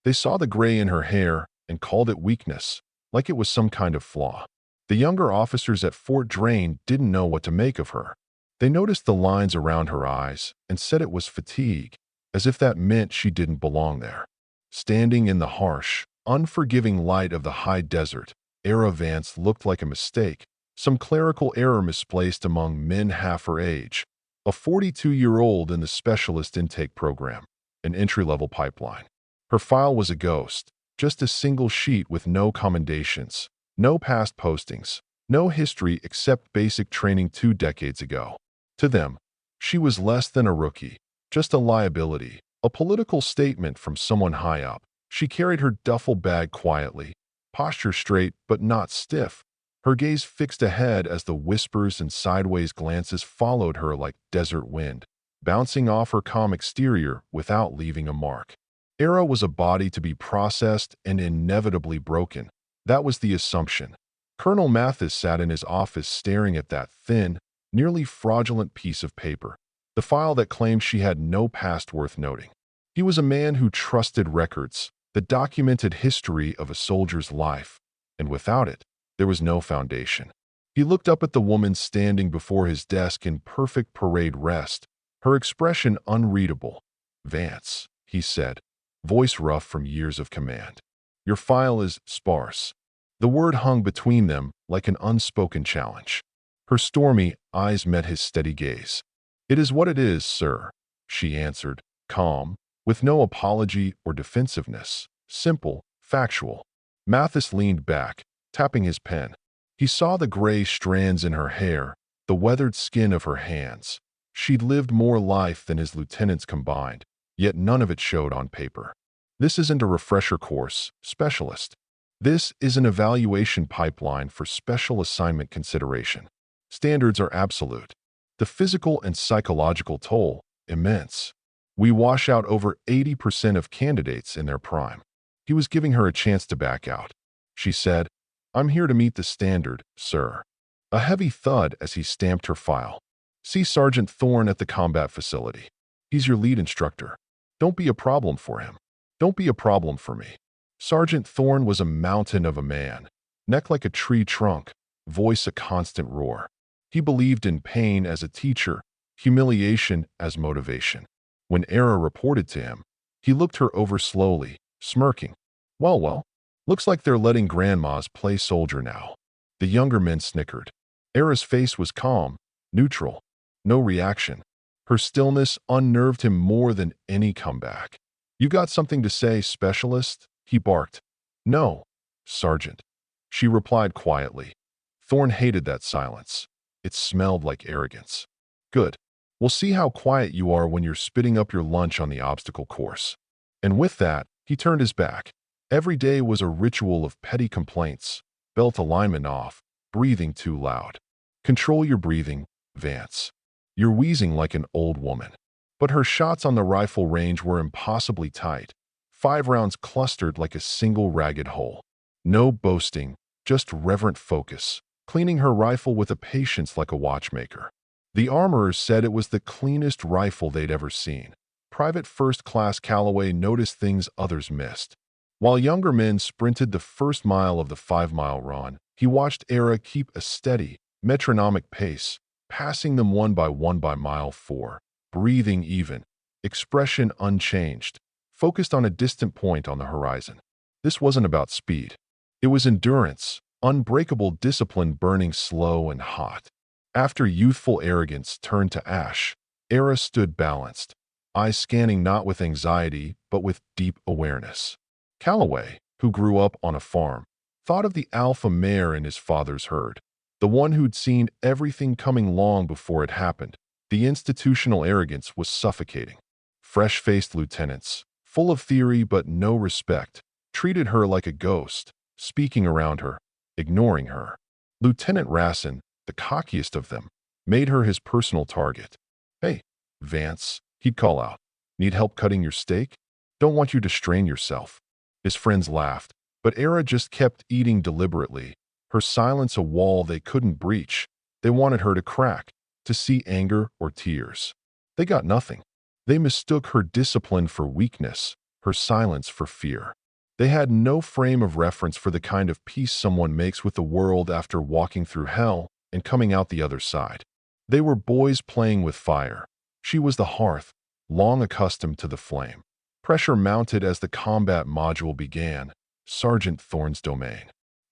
They saw the gray in her hair and called it weakness, like it was some kind of flaw. The younger officers at Fort Drain didn't know what to make of her. They noticed the lines around her eyes and said it was fatigue, as if that meant she didn't belong there. Standing in the harsh, unforgiving light of the high desert, Era Vance looked like a mistake, some clerical error misplaced among men half her age, a 42-year-old in the specialist intake program, an entry-level pipeline. Her file was a ghost, just a single sheet with no commendations, no past postings, no history except basic training 2 decades ago. To them, she was less than a rookie, just a liability, a political statement from someone high up. She carried her duffel bag quietly, posture straight but not stiff, her gaze fixed ahead as the whispers and sideways glances followed her like desert wind, bouncing off her calm exterior without leaving a mark. Era was a body to be processed and inevitably broken. That was the assumption. Colonel Mathis sat in his office staring at that thin, nearly fraudulent piece of paper, the file that claimed she had no past worth noting. He was a man who trusted records, the documented history of a soldier's life, and without it, there was no foundation. He looked up at the woman standing before his desk in perfect parade rest, her expression unreadable. "Vance," he said, voice rough from years of command. "Your file is sparse." The word hung between them like an unspoken challenge. Her stormy eyes met his steady gaze. "It is what it is, sir," she answered, calm, with no apology or defensiveness, simple, factual. Mathis leaned back, tapping his pen. He saw the gray strands in her hair, the weathered skin of her hands. She'd lived more life than his lieutenants combined, yet none of it showed on paper. "This isn't a refresher course, specialist. This is an evaluation pipeline for special assignment consideration. Standards are absolute. The physical and psychological toll, immense. We wash out over 80% of candidates in their prime." He was giving her a chance to back out. She said, "I'm here to meet the standard, sir." A heavy thud as he stamped her file. "See Sergeant Thorne at the combat facility. He's your lead instructor. Don't be a problem for him. Don't be a problem for me." Sergeant Thorne was a mountain of a man, neck like a tree trunk, voice a constant roar. He believed in pain as a teacher, humiliation as motivation. When Era reported to him, he looked her over slowly, smirking. Well, looks like they're letting grandmas play soldier now." The younger men snickered. Era's face was calm, neutral, no reaction. Her stillness unnerved him more than any comeback. "You got something to say, specialist?" he barked. "No, Sergeant," she replied quietly. Thorne hated that silence. It smelled like arrogance. "Good. We'll see how quiet you are when you're spitting up your lunch on the obstacle course." And with that, he turned his back. Every day was a ritual of petty complaints, belt alignment off, breathing too loud. "Control your breathing, Vance. You're wheezing like an old woman." But her shots on the rifle range were impossibly tight. 5 rounds clustered like a single ragged hole. No boasting, just reverent focus, cleaning her rifle with a patience like a watchmaker. The armorers said it was the cleanest rifle they'd ever seen. Private First Class Calloway noticed things others missed. While younger men sprinted the first mile of the 5-mile run, he watched Era keep a steady, metronomic pace, passing them one by mile 4, breathing even, expression unchanged, focused on a distant point on the horizon. This wasn't about speed. It was endurance, unbreakable discipline burning slow and hot. After youthful arrogance turned to ash, Era stood balanced, eyes scanning not with anxiety but with deep awareness. Calloway, who grew up on a farm, thought of the alpha mare in his father's herd, the one who'd seen everything coming long before it happened. The institutional arrogance was suffocating. Fresh-faced lieutenants, full of theory but no respect, treated her like a ghost, speaking around her, ignoring her. Lieutenant Rassin, the cockiest of them, made her his personal target. "Hey, Vance," he'd call out. "Need help cutting your steak? Don't want you to strain yourself." His friends laughed, but Era just kept eating deliberately, her silence a wall they couldn't breach. They wanted her to crack, to see anger or tears. They got nothing. They mistook her discipline for weakness, her silence for fear. They had no frame of reference for the kind of peace someone makes with the world after walking through hell and coming out the other side. They were boys playing with fire. She was the hearth, long accustomed to the flame. Pressure mounted as the combat module began, Sergeant Thorne's domain.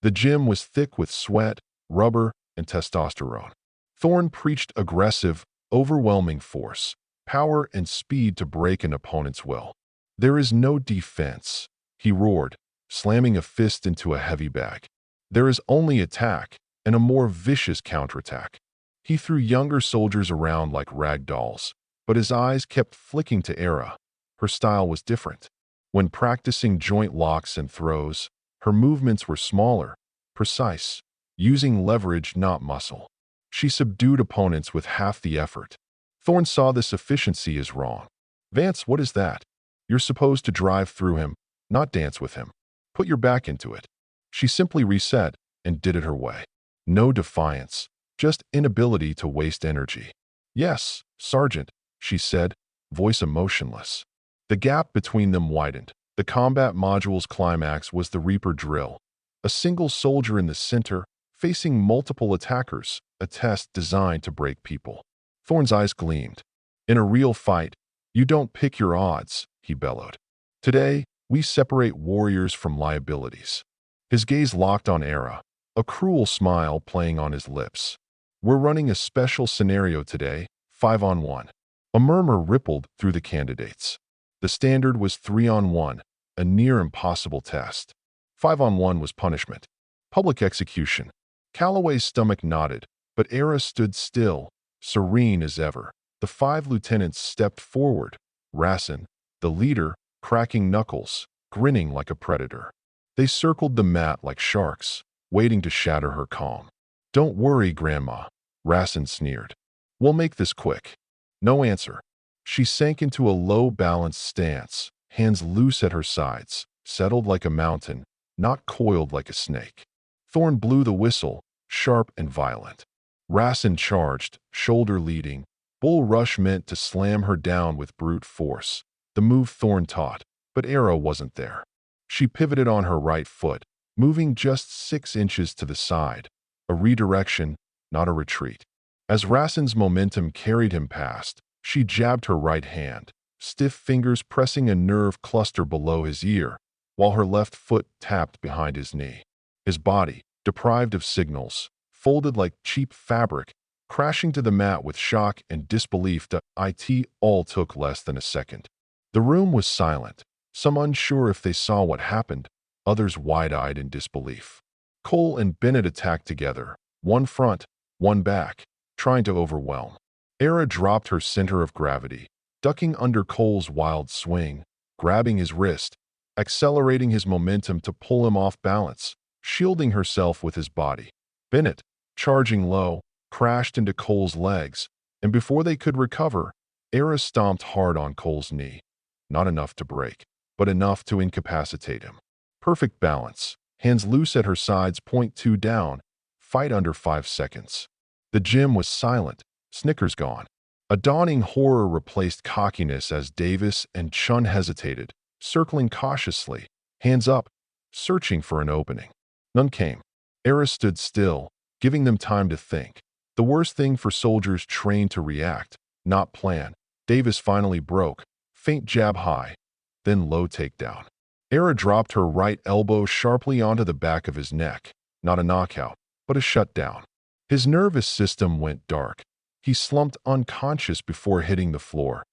The gym was thick with sweat, rubber, and testosterone. Thorne preached aggressive, overwhelming force, power and speed to break an opponent's will. "There is no defense," he roared, slamming a fist into a heavy bag. "There is only attack, and a more vicious counterattack." He threw younger soldiers around like rag dolls, but his eyes kept flicking to Era. Her style was different. When practicing joint locks and throws, her movements were smaller, precise, using leverage, not muscle. She subdued opponents with half the effort. Thorne saw this efficiency as wrong. "Vance, what is that? You're supposed to drive through him, not dance with him. Put your back into it." She simply reset and did it her way. No defiance, just inability to waste energy. "Yes, Sergeant," she said, voice emotionless. The gap between them widened. The combat module's climax was the Reaper drill. A single soldier in the center, facing multiple attackers, a test designed to break people. Thorne's eyes gleamed. "In a real fight, you don't pick your odds," he bellowed. "Today, we separate warriors from liabilities." His gaze locked on Era, a cruel smile playing on his lips. "We're running a special scenario today, 5-on-1. A murmur rippled through the candidates. The standard was 3-on-1, a near impossible test. 5-on-1 was punishment. Public execution. Calloway's stomach nodded, but Era stood still, serene as ever. The 5 lieutenants stepped forward, Racine, the leader, cracking knuckles, grinning like a predator. They circled the mat like sharks, waiting to shatter her calm. "Don't worry, Grandma," Racine sneered. "We'll make this quick." No answer. She sank into a low-balanced stance, hands loose at her sides, settled like a mountain, not coiled like a snake. Thorne blew the whistle, sharp and violent. Racine charged, shoulder leading. Bull rush meant to slam her down with brute force, the move Thorne taught, but Era wasn't there. She pivoted on her right foot, moving just 6 inches to the side, a redirection, not a retreat. As Racine's momentum carried him past, she jabbed her right hand, stiff fingers pressing a nerve cluster below his ear, while her left foot tapped behind his knee. His body, deprived of signals, folded like cheap fabric, crashing to the mat with shock and disbelief. It all took less than a second. The room was silent, some unsure if they saw what happened, others wide-eyed in disbelief. Cole and Bennett attacked together, one front, one back, trying to overwhelm. Era dropped her center of gravity, ducking under Cole's wild swing, grabbing his wrist, accelerating his momentum to pull him off balance, shielding herself with his body. Bennett, charging low, crashed into Cole's legs, and before they could recover, Era stomped hard on Cole's knee. Not enough to break, but enough to incapacitate him. Perfect balance, hands loose at her sides, point 2 down, fight under 5 seconds. The gym was silent, Snickers gone. A dawning horror replaced cockiness as Davis and Chun hesitated, circling cautiously, hands up, searching for an opening. None came. Era stood still, giving them time to think. The worst thing for soldiers trained to react, not plan. Davis finally broke, faint jab high, then low takedown. Era dropped her right elbow sharply onto the back of his neck. Not a knockout, but a shutdown. His nervous system went dark. He slumped unconscious before hitting the floor.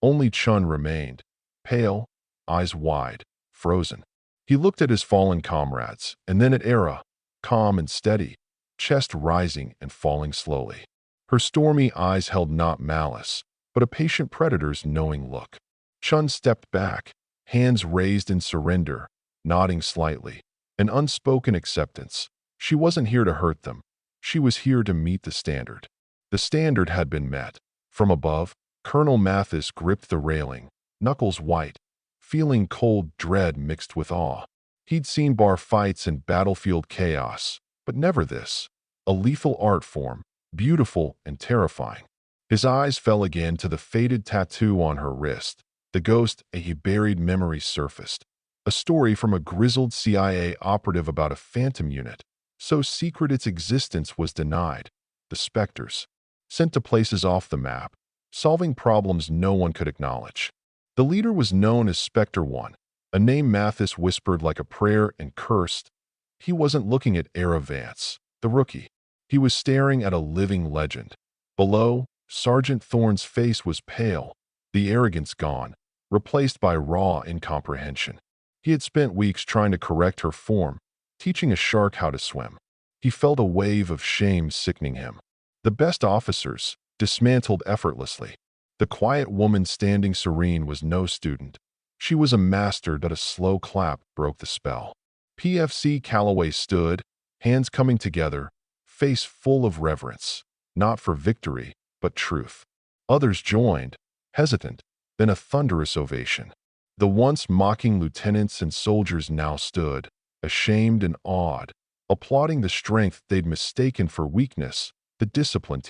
Only Chun remained, pale, eyes wide, frozen. He looked at his fallen comrades, and then at Era, calm and steady, chest rising and falling slowly. Her stormy eyes held not malice, but a patient predator's knowing look. Chun stepped back, hands raised in surrender, nodding slightly, an unspoken acceptance. She wasn't here to hurt them. She was here to meet the standard. The standard had been met. From above, Colonel Mathis gripped the railing, knuckles white, feeling cold dread mixed with awe. He'd seen bar fights and battlefield chaos, but never this. A lethal art form, beautiful and terrifying. His eyes fell again to the faded tattoo on her wrist, The ghost, a buried memory surfaced. A story from a grizzled CIA operative about a phantom unit, so secret its existence was denied. The specters, sent to places off the map, solving problems no one could acknowledge. The leader was known as Spectre One, a name Mathis whispered like a prayer and cursed. He wasn't looking at Era Vance, the rookie. He was staring at a living legend. Below, Sergeant Thorne's face was pale, the arrogance gone, replaced by raw incomprehension. He had spent weeks trying to correct her form, teaching a shark how to swim. He felt a wave of shame sickening him. The best officers, dismantled effortlessly. The quiet woman standing serene was no student. She was a master, but a slow clap broke the spell. PFC Calloway stood, hands coming together, face full of reverence, not for victory, but truth. Others joined, hesitant, then a thunderous ovation. The once mocking lieutenants and soldiers now stood, ashamed and awed, applauding the strength they'd mistaken for weakness, the discipline.